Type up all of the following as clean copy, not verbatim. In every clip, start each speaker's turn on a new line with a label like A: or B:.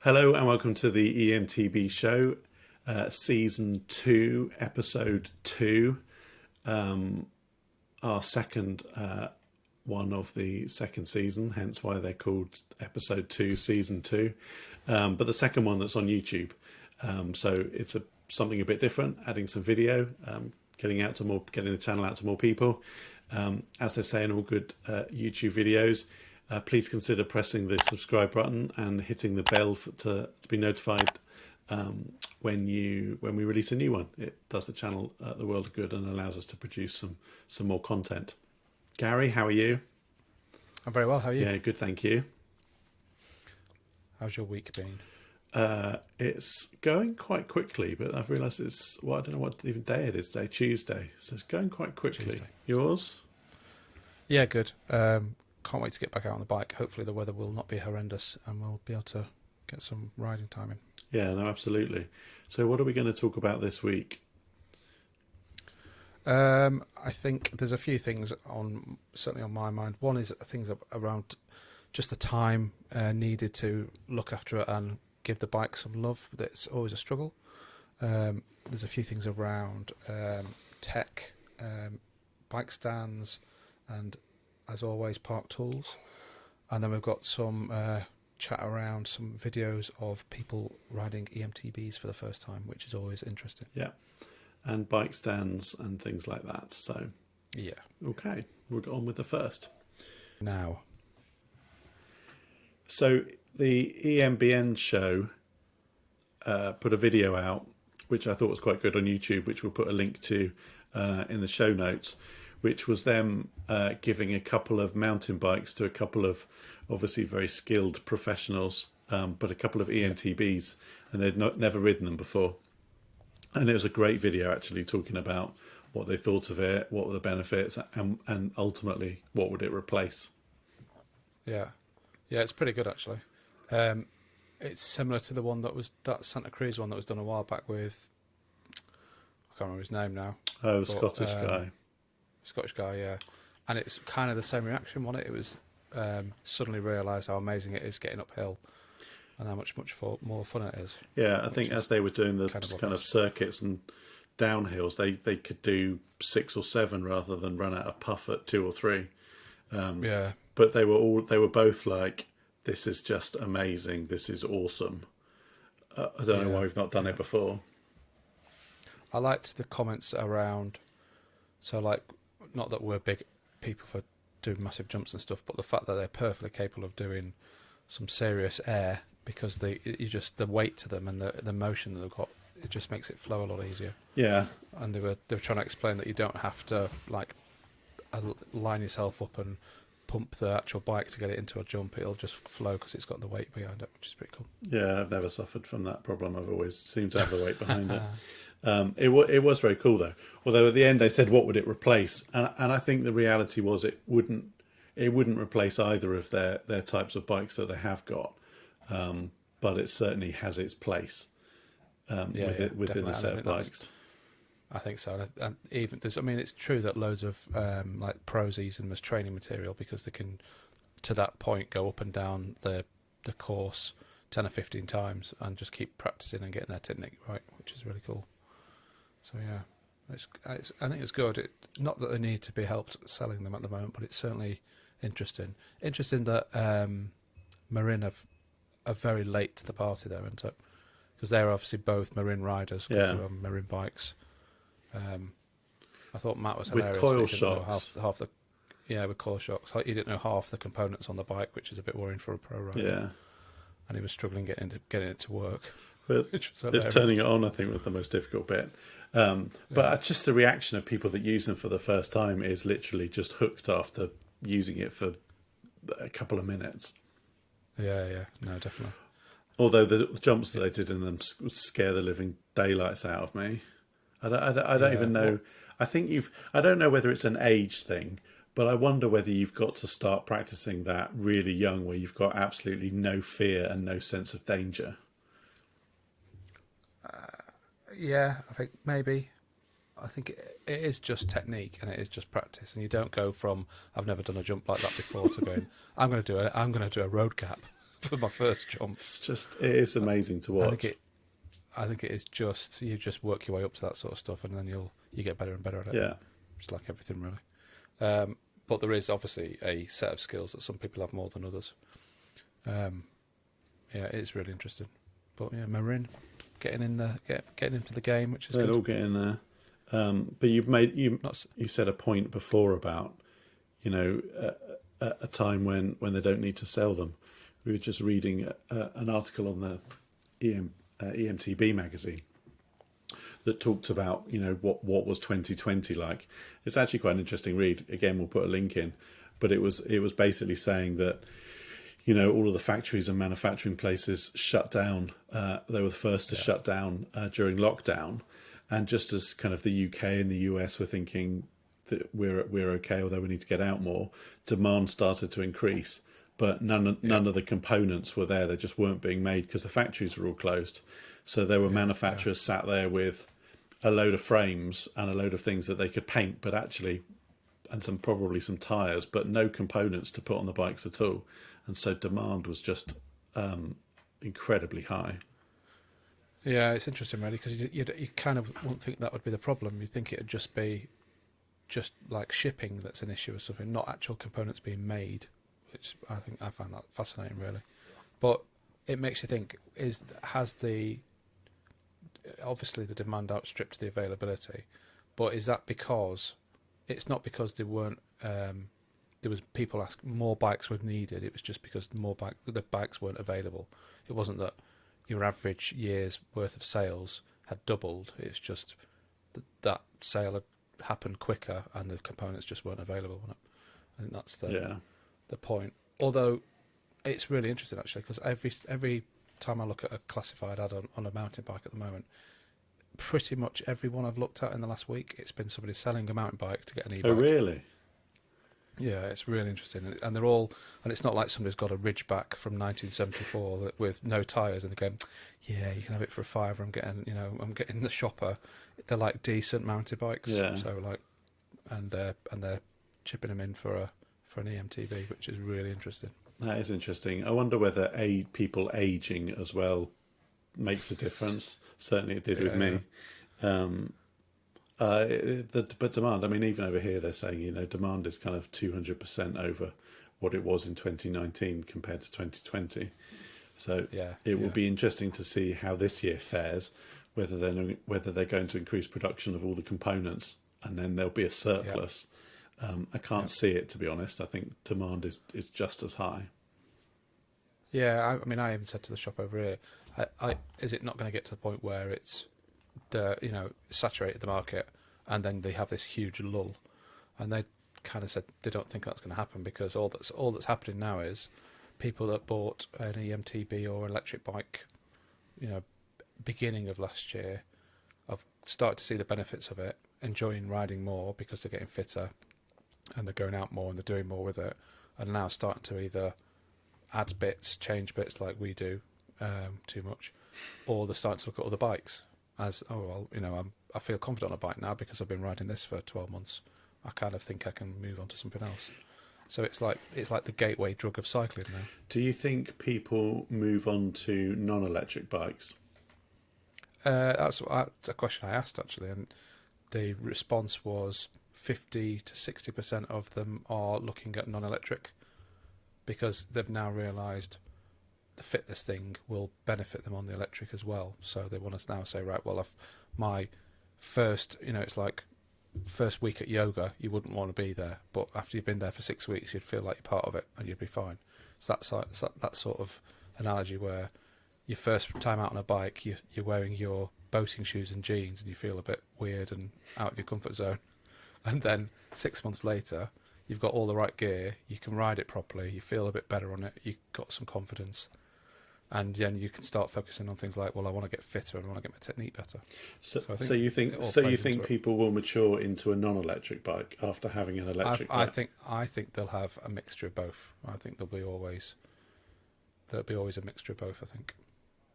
A: Hello and welcome to the eMTB show, season 2, episode 2, our second one of the second season, hence why they're called episode 2, season 2, but the second one that's on YouTube. So it's something a bit different, adding some video, getting the channel out to more people. As they say in all good YouTube videos, please consider pressing the subscribe button and hitting the bell to be notified when we release a new one. It does the channel the world of good and allows us to produce some more content. Gary, how are you?
B: I'm very well. How are you?
A: Yeah, good, thank you.
B: How's your week been?
A: It's going quite quickly, but I've realised I don't know what even day it is today, Tuesday. So it's going quite quickly.
B: Tuesday.
A: Yours?
B: Yeah, good. Can't wait to get back out on the bike. Hopefully the weather will not be horrendous and we'll be able to get some riding time in.
A: Yeah, no, absolutely. So what are we going to talk about this week?
B: I think there's a few things certainly on my mind. One is things around just the time needed to look after it and give the bike some love. That's always a struggle. There's a few things around tech, bike stands, and as always, park tools. And then we've got some chat around some videos of people riding eMTBs for the first time, which is always interesting.
A: Yeah, and bike stands and things like that. So,
B: yeah.
A: Okay, we'll go on with the first.
B: Now.
A: So the eMBN show put a video out, which I thought was quite good on YouTube, which we'll put a link to in the show notes, which was them giving a couple of mountain bikes to a couple of obviously very skilled professionals, but a couple of eMTBs, and they'd never ridden them before. And it was a great video actually talking about what they thought of it, what were the benefits, and ultimately what would it replace.
B: Yeah, it's pretty good actually. It's similar to the one that Santa Cruz one that was done a while back with, I can't remember his name now.
A: Oh, Scottish guy.
B: Scottish guy, yeah. And it's kind of the same reaction, wasn't it? It was suddenly realised how amazing it is getting uphill and how much more fun it is.
A: Yeah, I think as they were doing the kind of circuits and downhills, they could do 6 or 7 rather than run out of puff at 2 or 3.
B: Yeah.
A: But they were both like, this is just amazing, this is awesome. I don't know why we've not done it before.
B: I liked the comments around, so like, not that we're big people for doing massive jumps and stuff, but the fact that they're perfectly capable of doing some serious air because the weight to them and the motion that they've got, it just makes it flow a lot easier. Yeah. And they were trying to explain that you don't have to like line yourself up and pump the actual bike to get it into a jump. It'll just flow because it's got the weight behind it, which is pretty cool.
A: Yeah, I've never suffered from that problem. I've always seemed to have the weight behind it. It was very cool though. Although at the end they said, what would it replace? And I think the reality was it wouldn't replace either of their types of bikes that they have got. But it certainly has its place within the set of bikes.
B: I think so. And even it's true that loads of like pros use them as training material because they can, to that point, go up and down the course 10 or 15 times and just keep practicing and getting their technique right, which is really cool. So yeah, I think it's good. Not that they need to be helped selling them at the moment, but it's certainly interesting. Interesting that Marin are very late to the party there, isn't it? Because they're obviously both Marin riders because they're on Marin bikes. I thought Matt was hilarious.
A: With coil shocks.
B: With coil shocks. He didn't know half the components on the bike, which is a bit worrying for a pro rider.
A: Yeah.
B: And he was struggling getting it to work.
A: But it's turning it on, I think, was the most difficult bit. But just the reaction of people that use them for the first time is literally just hooked after using it for a couple of minutes.
B: Yeah. No, definitely.
A: Although the jumps that they did in them scare the living daylights out of me. I don't even know. I don't know whether it's an age thing, but I wonder whether you've got to start practicing that really young, where you've got absolutely no fear and no sense of danger.
B: Yeah, I think maybe. I think it is just technique and it is just practice, and you don't go from I've never done a jump like that before to going I'm going to do a road cap for my first jump.
A: It is amazing to watch.
B: I think it is just, you just work your way up to that sort of stuff, and then you get better and better at it.
A: Yeah.
B: It's like everything, really. But there is obviously a set of skills that some people have more than others. Yeah, it is really interesting. But yeah, Marin getting into the game, which is
A: They'll
B: good.
A: all get in there. But you said a point before about, a time when they don't need to sell them. We were just reading an article on the eMTB magazine that talked about, what was 2020 like. It's actually quite an interesting read. Again, we'll put a link in, but it was basically saying that, all of the factories and manufacturing places shut down. They were the first to shut down during lockdown, and just as kind of the UK and the US were thinking that we're okay, although we need to get out more, demand started to increase. But none of the components were there. They just weren't being made because the factories were all closed. So there were manufacturers sat there with a load of frames and a load of things that they could paint, but actually, and probably some tyres, but no components to put on the bikes at all. And so demand was just incredibly high.
B: Yeah, it's interesting, really, because you kind of wouldn't think that would be the problem. You'd think it would just be like shipping that's an issue or something, not actual components being made, which I find that fascinating, really. But it makes you think, obviously the demand outstripped the availability, but is that because it's not because there weren't there was people asking more bikes were needed? It was just because the bikes weren't available. It wasn't that your average year's worth of sales had doubled. It's just that sale had happened quicker and the components just weren't available. I think that's the point. Although it's really interesting, actually, because every time I look at a classified ad on a mountain bike at the moment, pretty much every one I've looked at in the last week, it's been somebody selling a mountain bike to get an e-bike.
A: Oh, really?
B: Yeah, it's really interesting, and they're all, and it's not like somebody's got a Ridgeback from 1974 with no tyres, and they're going, yeah, you can have it for £5. I'm getting the Shopper. They're like decent mountain bikes, so like, and they're chipping them in for an eMTB, which is really interesting.
A: That is interesting. I wonder whether people aging as well makes a difference. Certainly, it did with me. But demand, I mean, even over here, they're saying, demand is kind of 200% over what it was in 2019 compared to 2020. So it will be interesting to see how this year fares, whether they're going to increase production of all the components and then there'll be a surplus. I can't see it, to be honest. I think demand is just as high.
B: Yeah, I mean, I even said to the shop over here, is it not going to get to the point where it's saturated the market, and then they have this huge lull? And they kind of said they don't think that's going to happen, because all that's happening now is people that bought an eMTB or electric bike, beginning of last year, have started to see the benefits of it, enjoying riding more because they're getting fitter, and they're going out more and they're doing more with it, and now starting to either add bits, change bits like we do too much, or they're starting to look at other bikes as, I feel confident on a bike now because I've been riding this for 12 months. I kind of think I can move on to something else. So it's like the gateway drug of cycling now.
A: Do you think people move on to non-electric bikes?
B: That's a question I asked, actually, and the response was 50 to 60% of them are looking at non-electric because they've now realised the fitness thing will benefit them on the electric as well. So they want to now say, right, well, if my first, it's like first week at yoga, you wouldn't want to be there, but after you've been there for 6 weeks, you'd feel like you're part of it and you'd be fine. So that's like that sort of analogy where your first time out on a bike, you're wearing your boating shoes and jeans and you feel a bit weird and out of your comfort zone. And then 6 months later, you've got all the right gear, you can ride it properly, you feel a bit better on it, you've got some confidence. And then you can start focusing on things like, well, I want to get fitter and I want to get my technique better.
A: So you think people will mature into a non-electric bike after having an electric bike?
B: I think they'll have a mixture of both. I think there'll be always a mixture of both. I think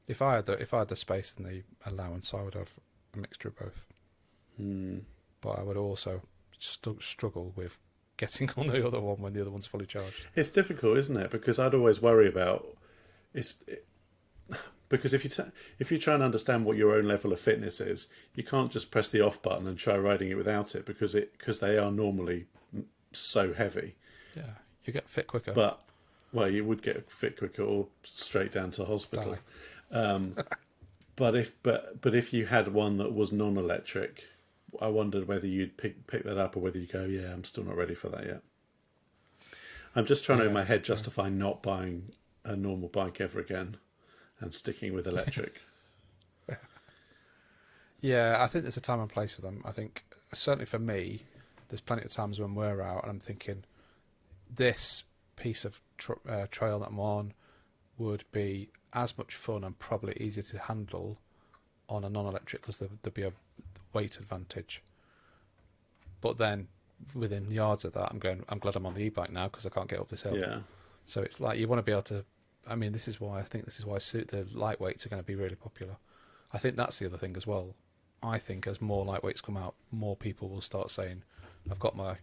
B: if I had the space and the allowance, I would have a mixture of both. But I would also struggle with getting on the other one when the other one's fully charged.
A: It's difficult, isn't it? Because I'd always worry about, it's because if you try and understand what your own level of fitness is, you can't just press the off button and try riding it without it, because they are normally so heavy.
B: Yeah, you get fit quicker.
A: But you would get fit quicker or straight down to hospital. But if you had one that was non-electric, I wondered whether you'd pick that up, or whether you go, yeah, I'm still not ready for that yet. I'm just trying to in my head justify not buying a normal bike ever again and sticking with electric.
B: Yeah, I think there's a time and place for them. I think certainly for me, there's plenty of times when we're out and I'm thinking this piece of trail that I'm on would be as much fun and probably easier to handle on a non-electric, because there'd be a weight advantage. But then within yards of that, I'm glad I'm on the e-bike now, because I can't get up this hill.
A: Yeah.
B: So it's like you want to be able to. I mean, this is why the lightweights are going to be really popular. I think that's the other thing as well. I think as more lightweights come out, more people will start saying, I've got my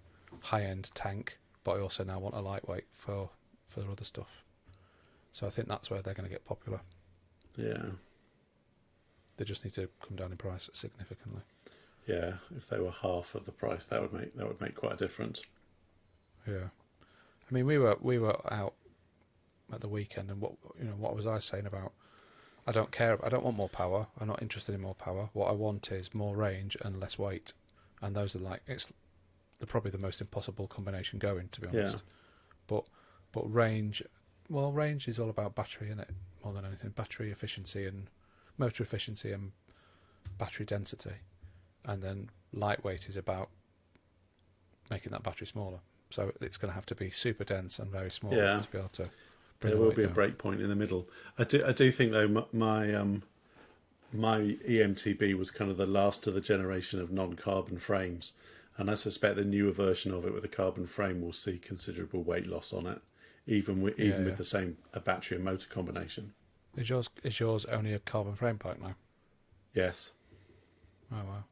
B: high-end tank, but I also now want a lightweight for other stuff. So I think that's where they're going to get popular.
A: Yeah.
B: They just need to come down in price significantly.
A: Yeah, if they were half of the price, that would make quite a difference.
B: Yeah. I mean, we were out at the weekend, and what was I saying about? I don't care. I don't want more power. I'm not interested in more power. What I want is more range and less weight, and those are they're probably the most impossible combination going, to be honest.
A: Yeah.
B: But range, well, range is all about battery, isn't it? More than anything, battery efficiency and motor efficiency and battery density, and then lightweight is about making that battery smaller. So it's going to have to be super dense and very small to be able to.
A: There will be a break point in the middle. I do think though my eMTB was kind of the last of the generation of non-carbon frames, and I suspect the newer version of it with a carbon frame will see considerable weight loss on it, even with the same battery and motor combination.
B: Is yours only a carbon frame bike now?
A: Yes.
B: Oh wow.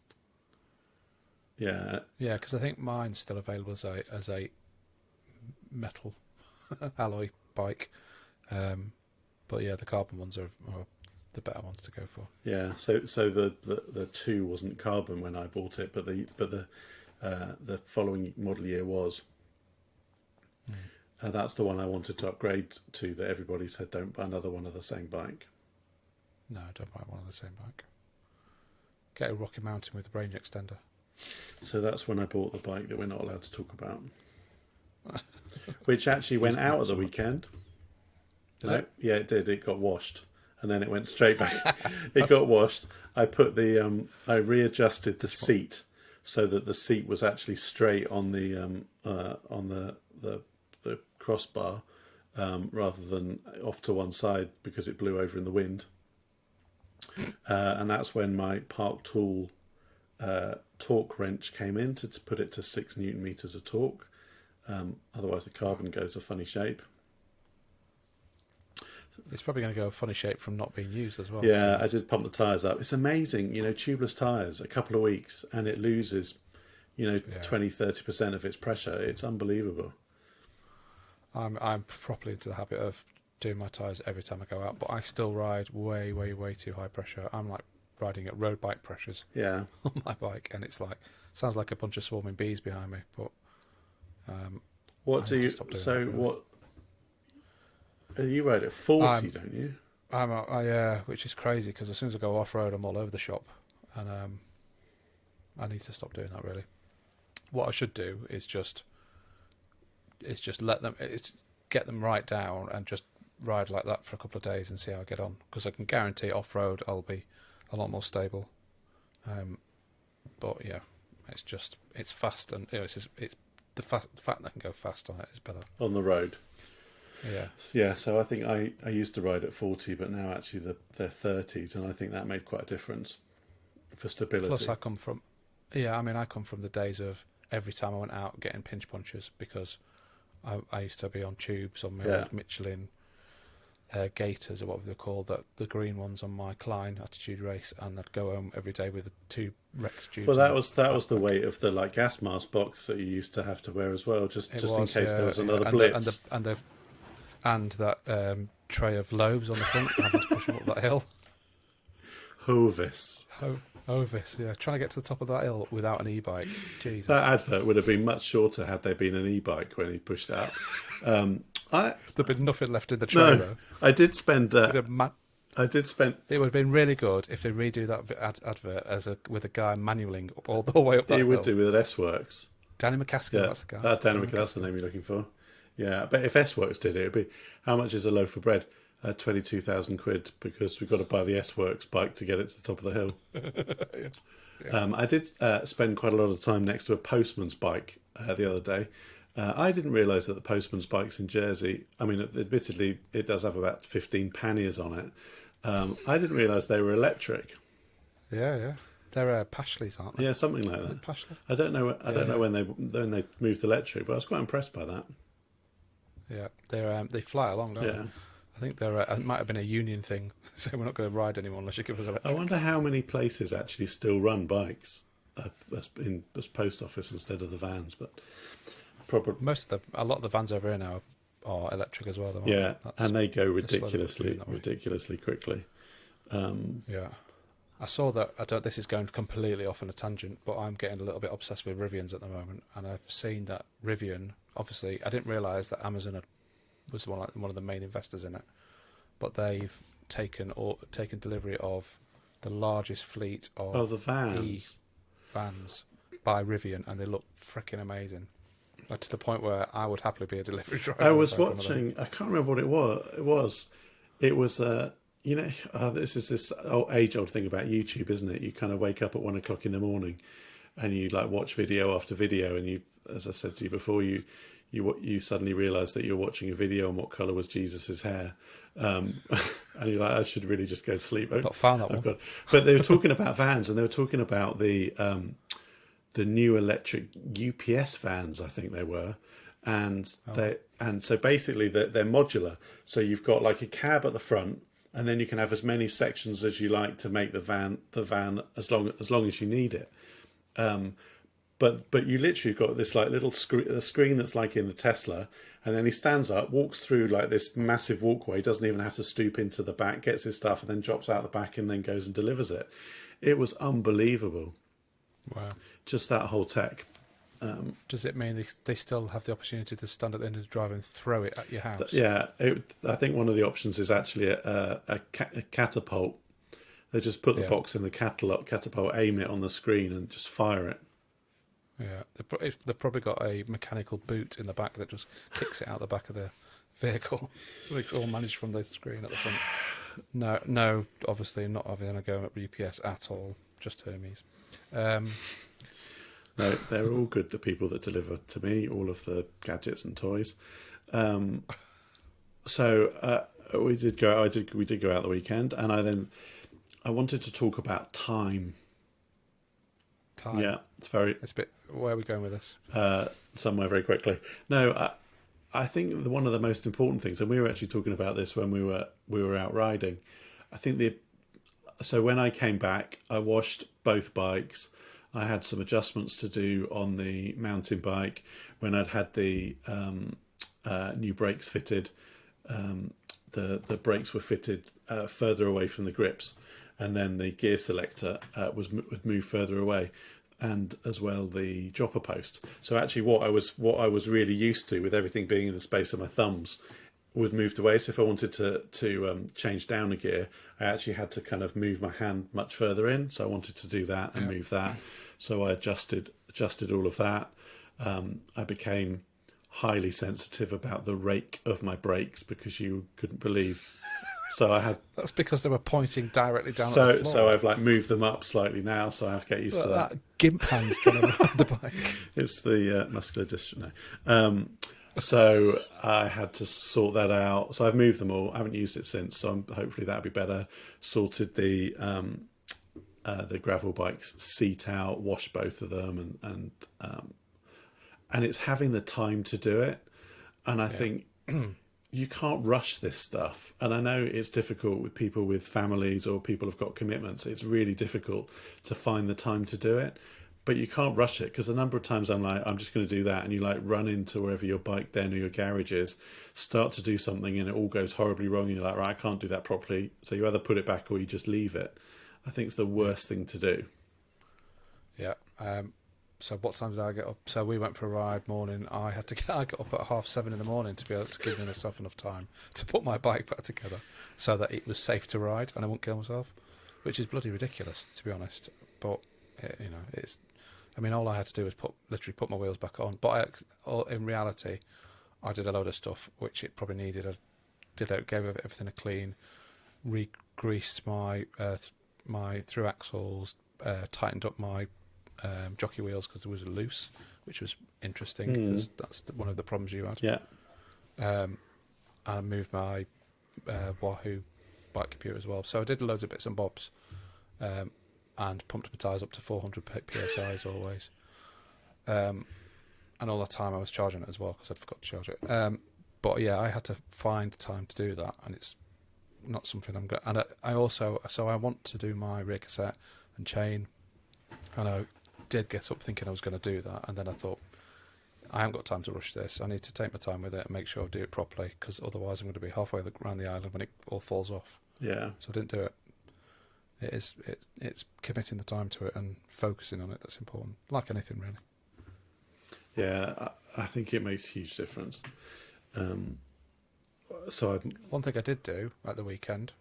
A: Yeah.
B: Yeah, because I think mine's still available as a metal alloy bike, but yeah, the carbon ones are the better ones to go for.
A: Yeah. So the 2 wasn't carbon when I bought it, but the following model year was. That's the one I wanted to upgrade to. That everybody said don't buy another one of the same bike.
B: No, don't buy one of the same bike. Get a Rocky Mountain with a range extender.
A: So that's when I bought the bike that we're not allowed to talk about, which actually went out at the weekend.
B: Did it?
A: Yeah, it did. It got washed, and then it went straight back. It got washed. I put I readjusted the seat so that the seat was actually straight on the crossbar, rather than off to one side because it blew over in the wind. And that's when my Park Tool torque wrench came in to put it to 6 Newton meters of torque. Otherwise the carbon goes a funny shape.
B: It's probably going to go a funny shape from not being used as well.
A: Yeah, I did pump the tyres up. It's amazing, tubeless tyres, a couple of weeks and it loses, 20-30% of its pressure. It's unbelievable.
B: I'm properly into the habit of doing my tyres every time I go out, but I still ride way, way, way too high pressure. I'm like riding at road bike pressures on my bike, and it's like sounds like a bunch of swarming bees behind me. But
A: what do you? So what? You ride at 40, don't you?
B: Which is crazy because as soon as I go off road, I'm all over the shop, and I need to stop doing that. Really, what I should do is just get them right down and just ride like that for a couple of days and see how I get on, because I can guarantee off road I'll be a lot more stable. But yeah, it's fast, and it's the fact that I can go fast on it is better
A: on the road.
B: Yeah.
A: So I think I used to ride at 40, but now actually they're 30s, and I think that made quite a difference for stability.
B: Plus I come from the days of every time I went out getting pinch punches, because I used to be on tubes on my old Michelin Gators, or whatever they're called, the green ones on my Klein Attitude Race, and I'd go home every day with 2 Rex tubes.
A: Well, that was the weight of the gas mask box that you used to have to wear as well, just in case there was another blitz.
B: And that tray of loaves on the front, having to push them up that hill.
A: Hovis.
B: Hovis, yeah, trying to get to the top of that hill without an e-bike. Jesus,
A: That advert would have been much shorter had there been an e-bike when he pushed it up.
B: There'd been nothing left in the tray though.
A: I did spend. I did spend.
B: It would have been really good if they redo that advert with a guy manualing all the way up that
A: He
B: hill.
A: would do with an S-Works.
B: Danny McCaskill,
A: Yeah,
B: that's the guy.
A: Danny McCaskill, that's the name you're looking for. Yeah, but if S-Works did it, it'd be, how much is a loaf of bread? 22,000 quid, because we've got to buy the S-Works bike to get it to the top of the hill.
B: Yeah.
A: I did spend quite a lot of time next to a postman's bike the other day. I didn't realise that the postman's bikes in Jersey, I mean, admittedly, it does have about 15 panniers on it. I didn't realise they were electric.
B: Yeah. They're Pashleys, aren't they?
A: Yeah, something like
B: Is
A: that.
B: it Pashley?
A: I don't know. I don't know when they moved electric, but I was quite impressed by that.
B: Yeah, they fly along, don't
A: Yeah.
B: they? I think it might have been a union thing, so we're not going to ride anymore unless you give us electric.
A: I wonder how many places actually still run bikes as post office instead of the vans, but probably
B: A lot of the vans over here now are electric as well. Though,
A: yeah, and they go
B: just slowly doing that way.
A: ridiculously quickly.
B: Yeah, I saw that. This is going completely off on a tangent, but I'm getting a little bit obsessed with Rivians at the moment, and I've seen that Rivian. Obviously, I didn't realise that Amazon was one of the main investors in it, but they've taken delivery of the largest fleet of
A: the vans.
B: vans by Rivian, and they look freaking amazing. Like, to the point where I would happily be a delivery driver.
A: I was watching. I can't remember what it was. It was this is this age-old thing about YouTube, isn't it? You kind of wake up at 1 o'clock in the morning, and you like watch video after video, and you, as I said to you before, you suddenly realise that you're watching a video on what colour was Jesus's hair, and you're like, I should really just go to sleep.
B: Not found that one.
A: But they were talking about vans, and they were talking about the new electric UPS vans, I think they were, and so basically they're modular. So you've got like a cab at the front, and then you can have as many sections as you like to make the van as long as you need it. But you literally got this like little screen that's like in the Tesla, and then he stands up, walks through like this massive walkway, doesn't even have to stoop into the back, gets his stuff, and then drops out the back and then goes and delivers it. It was unbelievable.
B: Wow.
A: Just that whole tech.
B: Does it mean they still have the opportunity to stand at the end of the drive and throw it at your house?
A: Yeah, I think one of the options is actually a catapult. They just put the box in the catapult, aim it on the screen, and just fire it.
B: Yeah, they've probably got a mechanical boot in the back that just kicks it out the back of the vehicle. It's all managed from the screen at the front. No, obviously not having a go at UPS at all. Just Hermes.
A: No, they're all good. The people that deliver to me all of the gadgets and toys. So we did go. We did go out the weekend, and I wanted to talk about time.
B: Time.
A: Yeah, it's a bit.
B: Where are we going with this?
A: Somewhere very quickly. No, I think one of the most important things, and we were actually talking about this when we were out riding. I think so when I came back, I washed both bikes. I had some adjustments to do on the mountain bike when I'd had the new brakes fitted. The brakes were fitted further away from the grips, and then the gear selector would move further away, and as well the dropper post. So actually, what I was really used to, with everything being in the space of my thumbs, was moved away. So if I wanted to change down a gear, I actually had to kind of move my hand much further in. So I wanted to do that and move that. So I adjusted all of that. I became highly sensitive about the rake of my brakes, because you couldn't believe. So I had.
B: That's because they were pointing directly down at the floor.
A: So I've like moved them up slightly now. So I have to get used to that.
B: Gimp hands trying to ride the bike.
A: It's the muscular dystrophy. No. So I had to sort that out. So I've moved them all. I haven't used it since. So hopefully that'll be better. Sorted the gravel bike's seat out, washed both of them, and it's having the time to do it. And I think you can't rush this stuff. And I know it's difficult with people with families or people who've got commitments. It's really difficult to find the time to do it. But you can't rush it, because the number of times I'm like, I'm just going to do that, and you like run into wherever your bike den or your garage is, start to do something, and it all goes horribly wrong, and you're like, right, I can't do that properly. So you either put it back or you just leave it. I think it's the worst thing to do.
B: Yeah. So what time did I get up? So we went for a ride morning. I got up at 7:30 in the morning to be able to give myself enough time to put my bike back together so that it was safe to ride and I wouldn't kill myself, which is bloody ridiculous, to be honest. But it's. I mean, all I had to do was literally put my wheels back on. But in reality, I did a load of stuff which it probably needed. Gave everything a clean, re-greased my through axles, tightened up my jockey wheels because there was a loose, which was interesting because that's one of the problems you had.
A: Yeah.
B: I moved my Wahoo bike computer as well. So I did loads of bits and bobs. And pumped my tyres up to 400 psi as always. And all the time I was charging it as well because I forgot to charge it. But yeah, I had to find time to do that, and it's not something I'm going. And I want to do my rear cassette and chain, and I did get up thinking I was going to do that, and then I thought I haven't got time to rush this. I need to take my time with it and make sure I do it properly, because otherwise I'm going to be halfway around the island when it all falls off.
A: Yeah.
B: So I didn't do it. It's committing the time to it and focusing on it that's important, like anything really.
A: Yeah, I think it makes a huge difference. One
B: thing I did do at the weekend,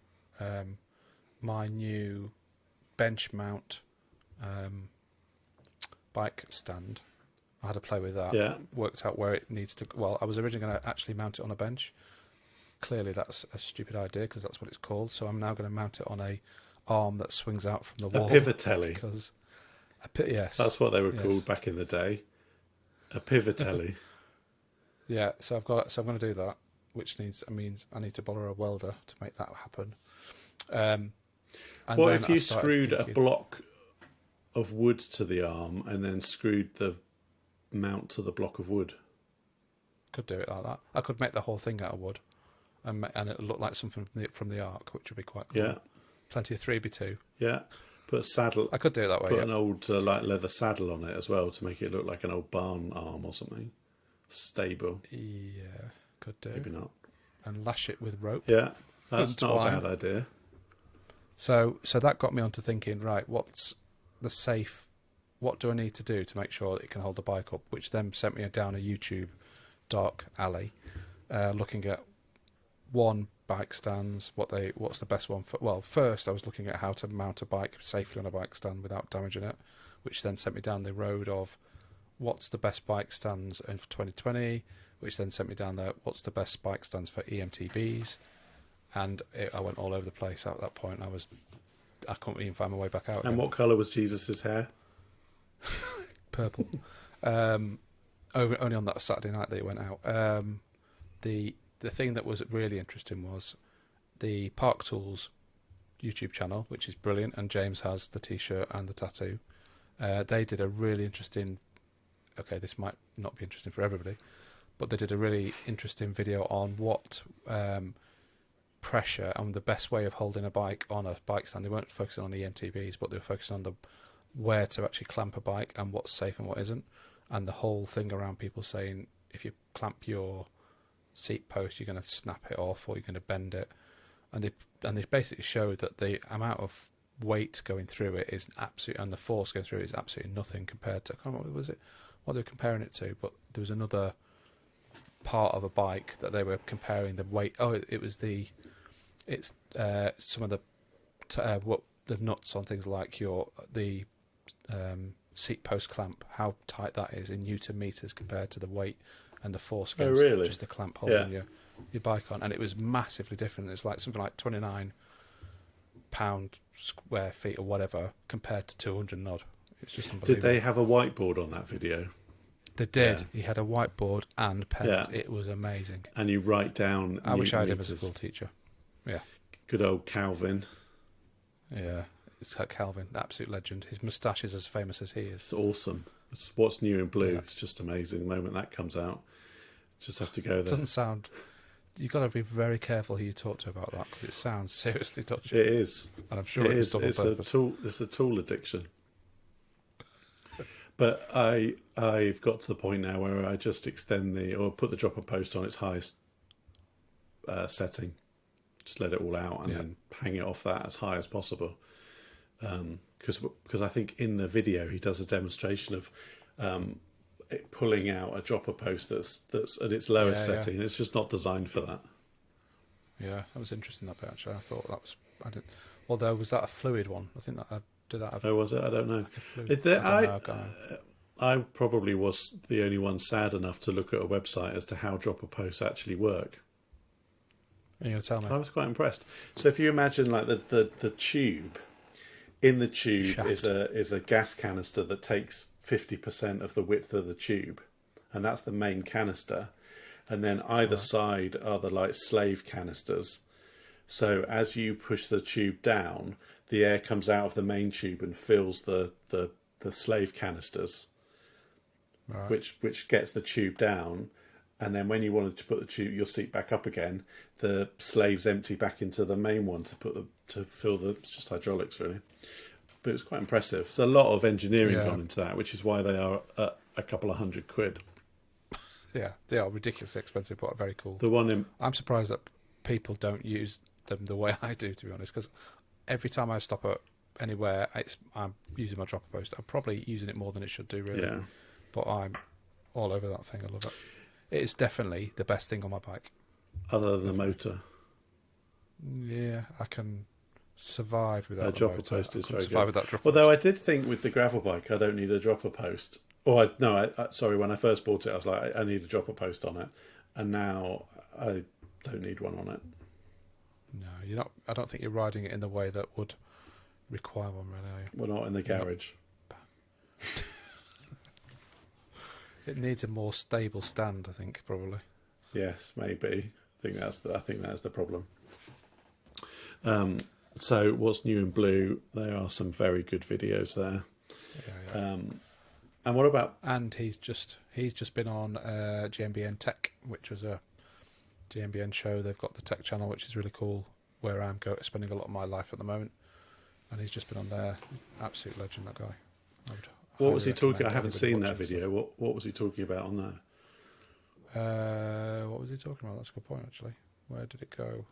B: my new bench mount bike stand, I had to play with that.
A: Yeah.
B: Worked out where it needs to. Well, I was originally going to actually mount it on a bench. Clearly that's a stupid idea because that's what it's called. So I'm now going to mount it on a arm that swings out from the wall.
A: A pivotelli.
B: Because yes,
A: that's what they were called back in the day. A pivotelli.
B: Yeah, so I'm going to do that, which means I need to borrow a welder to make that happen.
A: What if you screwed a block of wood to the arm and then screwed the mount to the block of wood?
B: Could do it like that. I could make the whole thing out of wood, and it would look like something from the Ark, which would be quite cool. Yeah. Plenty of 3x2.
A: Yeah. Put a saddle.
B: I could do it that way.
A: Put an old like leather saddle on it as well to make it look like an old barn arm or something. Stable.
B: Yeah, could do.
A: Maybe not.
B: And lash it with rope.
A: Yeah, that's not a bad idea.
B: So that got me onto thinking, right, what's the safe? What do I need to do to make sure that it can hold the bike up? Which then sent me down a YouTube dark alley, looking at bike stands, what's the best one for. Well, first I was looking at how to mount a bike safely on a bike stand without damaging it, which then sent me down the road of what's the best bike stands in for 2020, which then sent me down there what's the best bike stands for eMTBs, and I went all over the place at that point. I couldn't even find my way back out.
A: And what colour was Jesus's hair?
B: Purple. Only on that Saturday night that it went out. The thing that was really interesting was the Park Tools YouTube channel, which is brilliant, and James has the T-shirt and the tattoo. They did a really interesting. Okay, this might not be interesting for everybody, but they did a really interesting video on what pressure and the best way of holding a bike on a bike stand. They weren't focusing on eMTBs, but they were focusing on where to actually clamp a bike and what's safe and what isn't, and the whole thing around people saying if you clamp your seat post, you're going to snap it off or you're going to bend it, and they basically showed that the amount of weight going through it is absolute, and the force going through it is absolutely nothing compared to, I can't remember what they were comparing it to, but there was another part of a bike that they were comparing the weight. Oh, it was some of the nuts on things like the seat post clamp, how tight that is in Newton meters compared to the weight and the force against just the clamp holding your bike on, and it was massively different. It's like something like 29 pound square feet or whatever compared to 200 and odd. It's just unbelievable.
A: Did they have a whiteboard on that video?
B: They did. Yeah. He had a whiteboard and pens. Yeah. It was amazing.
A: And you write down.
B: I wish I had him as a school teacher. Yeah.
A: Good old Calvin.
B: Yeah, it's like Calvin, the absolute legend. His moustache is as famous as he is.
A: It's awesome. It's What's New in Blue. Yeah. It's just amazing. The moment that comes out, just have to go there. It
B: doesn't sound. You've got to be very careful who you talk to about that because it sounds seriously touchy.
A: It is,
B: and I'm sure it is.
A: It's a tool addiction. But I've got to the point now where I just extend or put the dropper post on its highest setting, just let it all out, and then hang it off that as high as possible. Because I think in the video he does a demonstration of it pulling out a dropper post that's at its lowest setting, and it's just not designed for that.
B: Yeah, that was interesting, that bit, actually. I thought that was... Although, was that a fluid one? I think that... Did that have...
A: Oh, was it? I don't know. I probably was the only one sad enough to look at a website as to how dropper posts actually work.
B: Are you going to tell me?
A: I was quite impressed. So if you imagine like the tube, in the tube is a gas canister that takes 50% of the width of the tube, and that's the main canister. And then either side are the like slave canisters. So as you push the tube down, the air comes out of the main tube and fills the slave canisters, which gets the tube down. And then when you wanted to put your seat back up again, the slaves empty back into the main one to fill the... It's just hydraulics, really. But it was quite impressive. There's a lot of engineering gone into that, which is why they are at a couple of £100.
B: Yeah, they are ridiculously expensive, but very cool.
A: I'm
B: surprised that people don't use them the way I do, to be honest, because every time I stop at anywhere, I'm using my dropper post. I'm probably using it more than it should do, really. Yeah. But I'm all over that thing. I love it. It is definitely the best thing on my bike.
A: Other than the motor.
B: Yeah, I can survive without
A: a dropper post. Is very
B: good.
A: With that Although I did think with the gravel bike, I don't need a dropper post. Sorry, when I first bought it, I was like, I need a dropper post on it, and now I don't need one on it.
B: No, you're not. I don't think you're riding it in the way that would require one, really, are you?
A: Well, not in the garage.
B: It needs a more stable stand, I think, probably.
A: Yes, maybe. I think that's the problem. So what's new in blue? There are some very good videos there. Yeah. And what about?
B: And he's just been on GMBN Tech, which was a GMBN show. They've got the tech channel, which is really cool, where I'm spending a lot of my life at the moment. And he's just been on there. Absolute legend, that guy.
A: What was he talking? I haven't seen that video. What was he talking about on
B: there? What was he talking about? That's a good point, actually. Where did it go?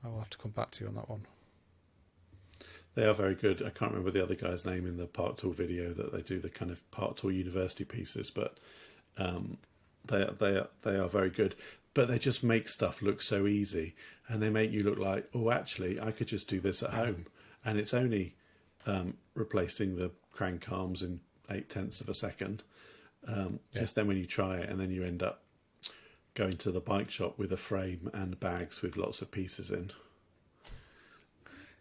B: I will have to come back to you on that one.
A: They are very good. I can't remember the other guy's name in the Park Tool video that they do the kind of Park Tool University pieces, but they are very good. But they just make stuff look so easy, and they make you look like, oh, actually, I could just do this at home, and it's only replacing the crank arms in 0.8 of a second. Yes, then when you try it, and then you end up going to the bike shop with a frame and bags with lots of pieces in.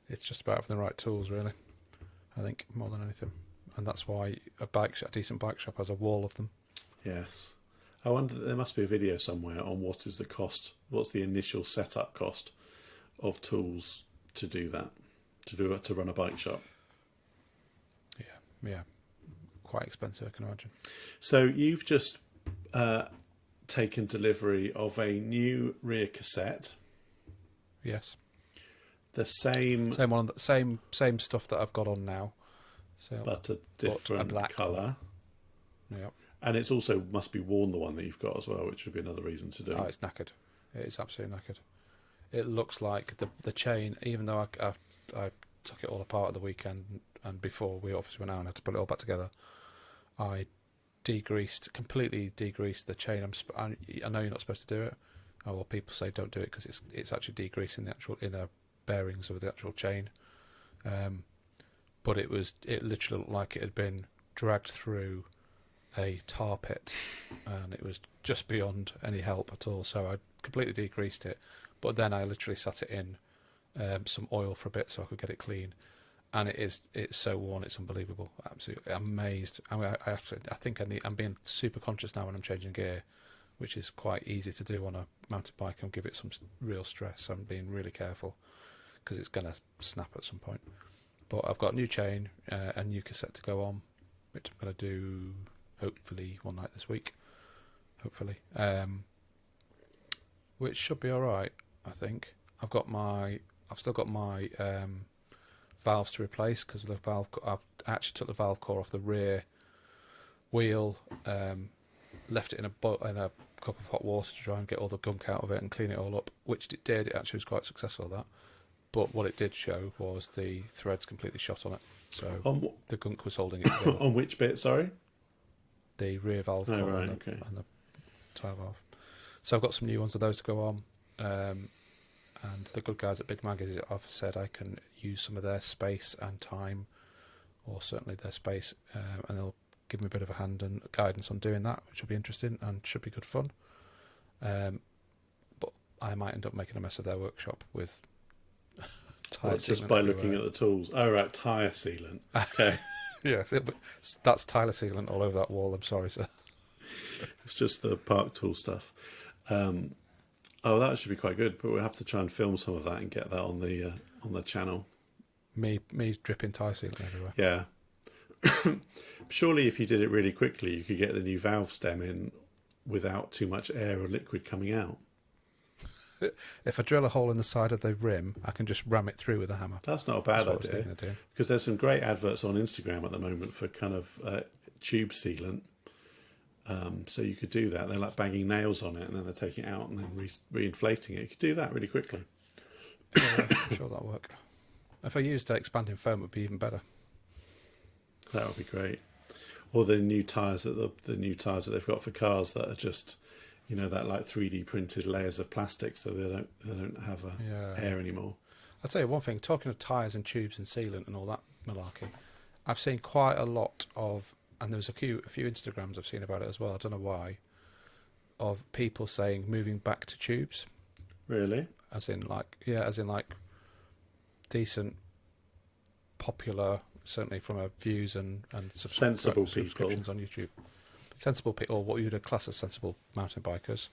B: It's just about having the right tools, really. I think more than anything, and that's why a decent bike shop has a wall of them.
A: Yes, I wonder. There must be a video somewhere on what is the cost. What's the initial setup cost of tools to do that? To run a bike shop.
B: Yeah, quite expensive, I can imagine. So
A: you've just taken delivery of a new rear cassette.
B: Yes.
A: The same
B: one, same stuff that I've got on now,
A: but a different colour.
B: Yeah,
A: and it's also must be worn, the one that you've got as well, which would be another reason to do.
B: Oh, it's knackered. It is absolutely knackered. It looks like the chain, even though I took it all apart at the weekend, and before we obviously went out and had to put it all back together, I completely degreased the chain. I know you're not supposed to do it. Oh, well, people say don't do it because it's actually degreasing the actual inner bearings of the actual chain. But it literally looked like it had been dragged through a tar pit, and it was just beyond any help at all. So I completely degreased it, but then I literally sat it in some oil for a bit so I could get it clean. And it's so worn, it's unbelievable. Absolutely amazed. I mean, I'm being super conscious now when I'm changing gear, which is quite easy to do on a mountain bike and give it some real stress. I'm being really careful because it's going to snap at some point. But I've got a new chain, a new cassette to go on, which I'm going to do hopefully one night this week. Hopefully, which should be all right. I think I've still got my valves to replace because I've actually took the valve core off the rear wheel, left it in a cup of hot water to try and get all the gunk out of it and clean it all up, which it did. It actually was quite successful at that. But what it did show was the threads completely shot on it. So the gunk was holding it together.
A: On which bit, sorry?
B: The rear valve core
A: right,
B: and
A: okay.
B: the tyre valve. So I've got some new ones of those to go on. And the good guys at Big Magazine have said I can use some of their space and time, or certainly their space, and they'll give me a bit of a hand and guidance on doing that, which will be interesting and should be good fun. But I might end up making a mess of their workshop with tyre sealant
A: just by
B: everywhere.
A: looking at the tools. Oh, right, tyre sealant. Okay.
B: Yes, that's tyre sealant all over that wall. I'm sorry, sir.
A: It's just the park tool stuff. Oh, that should be quite good, but we'll have to try and film some of that and get that on the channel.
B: Me dripping tyre sealant everywhere.
A: Yeah. Surely if you did it really quickly, you could get the new valve stem in without too much air or liquid coming out.
B: If I drill a hole in the side of the rim, I can just ram it through with a hammer.
A: That's not a bad
B: That's what I was
A: idea,
B: thinking of doing.
A: because there's some great adverts on Instagram at the moment for kind of tube sealant. So you could do that. They're like banging nails on it and then they're taking it out and then reinflating it. You could do that really quickly.
B: Yeah, I'm sure that'll work. If I used expanding foam, it would be even better.
A: That would be great. Or the new tyres that the new tyres that they've got for cars that are just, you know, that like 3D printed layers of plastic, so they don't have air anymore.
B: I'll tell you one thing. Talking of tyres and tubes and sealant and all that malarkey, I've seen quite a lot of. And there's a few Instagrams I've seen about it as well. I don't know why. Of people saying moving back to tubes.
A: Really?
B: As in like decent, popular, certainly from a views and
A: Sensible
B: subscriptions
A: people
B: on YouTube. Sensible people, or what you'd class as sensible mountain bikers,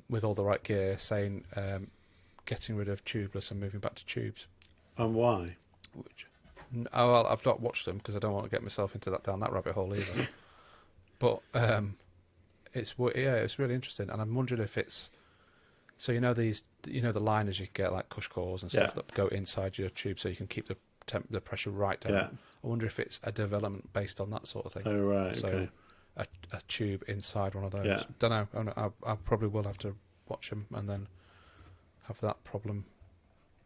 B: with all the right gear, saying getting rid of tubeless and moving back to tubes.
A: And why?
B: Oh, well, I've not watched them because I don't want to get myself down that rabbit hole either. But it's really interesting, and I'm wondering if it's so the liners you can get like cush cores and stuff that go inside your tube, so you can keep the pressure right down.
A: Yeah.
B: I wonder if it's a development based on that sort of thing.
A: Oh right,
B: So
A: okay.
B: a tube inside one of those.
A: Yeah.
B: Don't know. I probably will have to watch them and then have that problem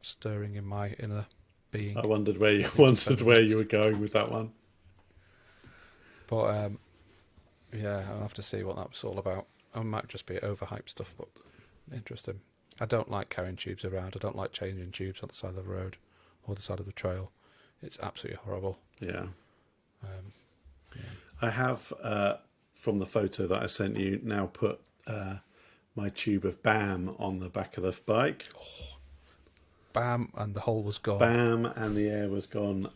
B: stirring in my inner being.
A: I wondered where you were going with that one.
B: But yeah, I'll have to see what that was all about. It might just be overhyped stuff, but interesting. I don't like carrying tubes around. I don't like changing tubes on the side of the road or the side of the trail. It's absolutely horrible.
A: Yeah.
B: Yeah.
A: I have, from the photo that I sent you, now put my tube of BAM on the back of the bike.
B: Bam, and the hole was gone.
A: BAM, and the air was gone.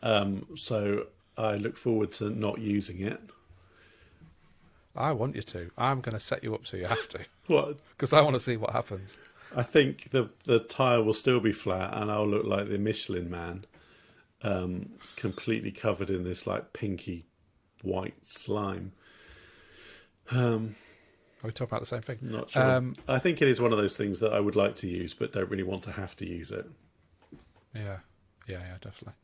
A: So I look forward to not using it.
B: I want you to. I'm going to set you up so you have to.
A: What?
B: Because I want to see what happens.
A: I think the tyre will still be flat, and I'll look like the Michelin Man, completely covered in this like pinky white slime.
B: Are we talking about the same thing?
A: Not sure. I think it is one of those things that I would like to use, but don't really want to have to use it.
B: Yeah, definitely.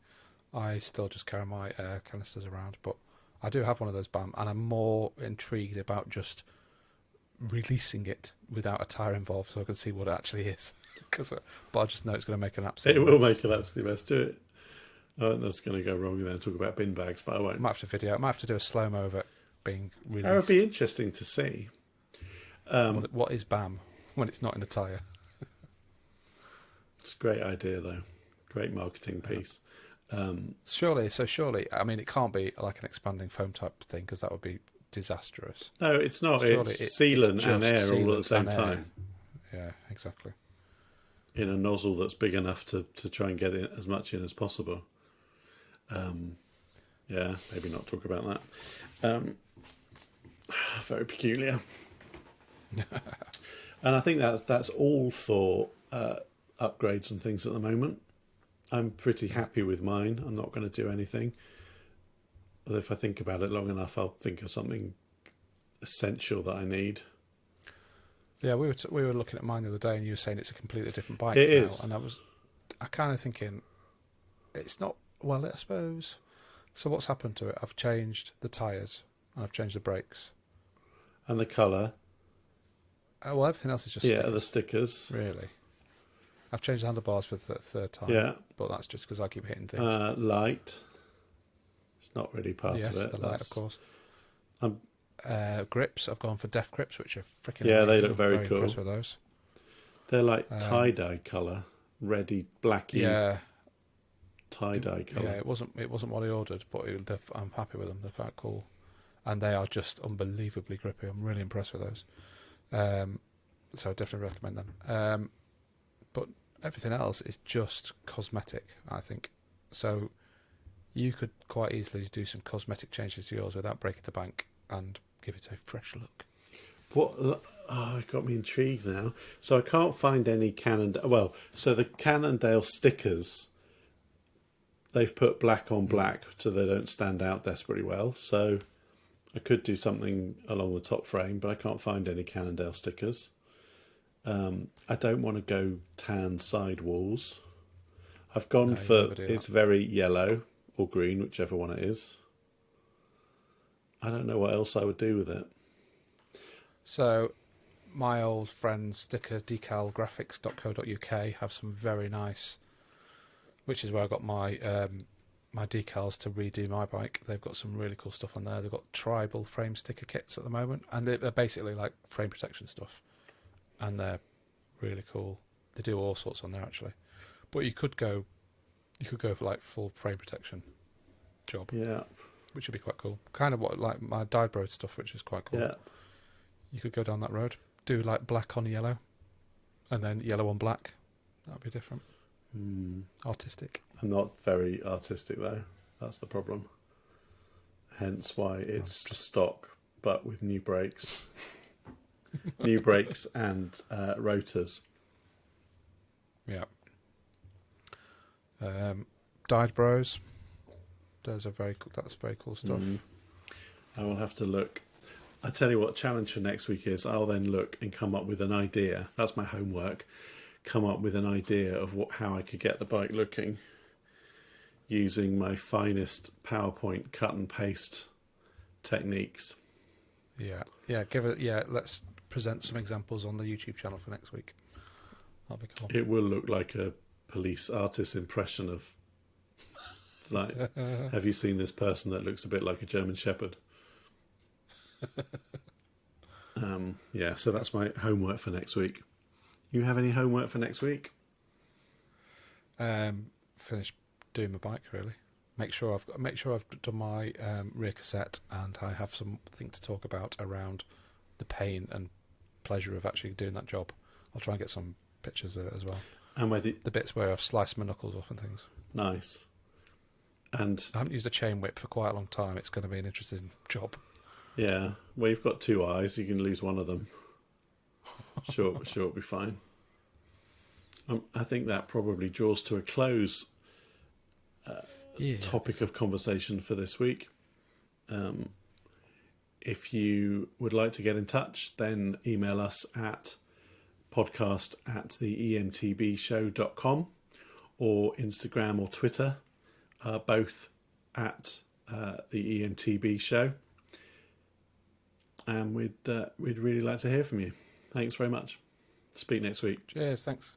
B: I still just carry my air canisters around, but I do have one of those BAM, and I'm more intrigued about just releasing it without a tyre involved, so I can see what it actually is. But I just know it's going to make an absolute
A: It will
B: mess.
A: make an absolute mess to it. I think that's going to go wrong and then talk about bin bags, but I won't.
B: I might have to do a slow-mo of it being released.
A: That would be interesting to see.
B: What is BAM when it's not in a tyre?
A: It's a great idea, though. Great marketing piece.
B: Surely, I mean, it can't be like an expanding foam type thing because that would be disastrous.
A: No, it's not.
B: Surely
A: It's sealant and air all at the
B: sealant
A: same
B: and air.
A: time.
B: Yeah, exactly.
A: In a nozzle that's big enough to try and get as much in as possible. Yeah, maybe not talk about that. Very peculiar. And I think that's all for upgrades and things at the moment. I'm pretty happy with mine. I'm not going to do anything. But if I think about it long enough, I'll think of something essential that I need.
B: Yeah, we were looking at mine the other day, and you were saying it's a completely different bike.
A: It
B: now,
A: is.
B: and I kind of thinking, it's not, well, I suppose. So what's happened to it? I've changed the tyres and I've changed the brakes.
A: And the colour.
B: Well, everything else is just
A: Yeah,
B: stickers,
A: the stickers.
B: really. I've changed the handlebars for the third time.
A: Yeah.
B: But that's just because I keep hitting things.
A: Light. It's not really part
B: Yes,
A: of it.
B: the light, of course.
A: Um,
B: grips, I've gone for Def grips, which are freaking
A: Yeah,
B: amazing.
A: they look
B: I'm
A: very cool.
B: impressed with those.
A: They're like tie-dye colour. Reddy, blacky.
B: Yeah.
A: Tie-dye colour.
B: Yeah, it wasn't what I ordered, but I'm happy with them. They're quite cool. And they are just unbelievably grippy. I'm really impressed with those. So I definitely recommend them. But everything else is just cosmetic, I think. So you could quite easily do some cosmetic changes to yours without breaking the bank and give it a fresh look.
A: It got me intrigued now. So I can't find any Cannondale. Well, so the Cannondale stickers, they've put black on black so they don't stand out desperately well. So I could do something along the top frame, but I can't find any Cannondale stickers. I don't want to go tan sidewalls. I've gone for it's very yellow or green, whichever one it is. I don't know what else I would do with it.
B: So my old friends sticker decalgraphics.co.uk have some very nice, which is where I got my my decals to redo my bike. They've got some really cool stuff on there. They've got tribal frame sticker kits at the moment, and they're basically like frame protection stuff, and they're really cool. They do all sorts on there actually, but you could go for like full frame protection job.
A: Yeah,
B: which would be quite cool. Kind of what like my dyed road stuff, which is quite cool.
A: yeah.
B: You could go down that road, do like black on yellow, and then yellow on black. That would be different. Artistic.
A: I'm not very artistic though. That's the problem. Hence why it's stock, but with new brakes, new brakes and rotors.
B: Yeah. Dyed bros. That's very cool stuff.
A: I will have to look. I tell you what, challenge for next week is I'll then look and come up with an idea. That's my homework. Come up with an idea of how I could get the bike looking using my finest PowerPoint cut and paste techniques.
B: Yeah. Let's present some examples on the YouTube channel for next week. That'll be cool.
A: It will look like a police artist impression of, like, have you seen this person that looks a bit like a German Shepherd? So that's my homework for next week. You have any homework for next week?
B: Finish doing my bike really. Make sure I've done my rear cassette, and I have something to talk about around the pain and pleasure of actually doing that job. I'll try and get some pictures of it as well. And whether the bits where I've sliced my knuckles off and things.
A: Nice. And I haven't
B: used a chain whip for quite a long time. It's going to be an interesting job.
A: Yeah. Well, you've got two eyes. You can lose one of them. Sure, it'll be fine. I think that probably draws to a close. Topic of conversation for this week. If you would like to get in touch, then email us at podcast@the eMTBshow.com or Instagram or Twitter, both at the eMTB show. And we'd really like to hear from you. Thanks very much. Speak next week.
B: Cheers, thanks.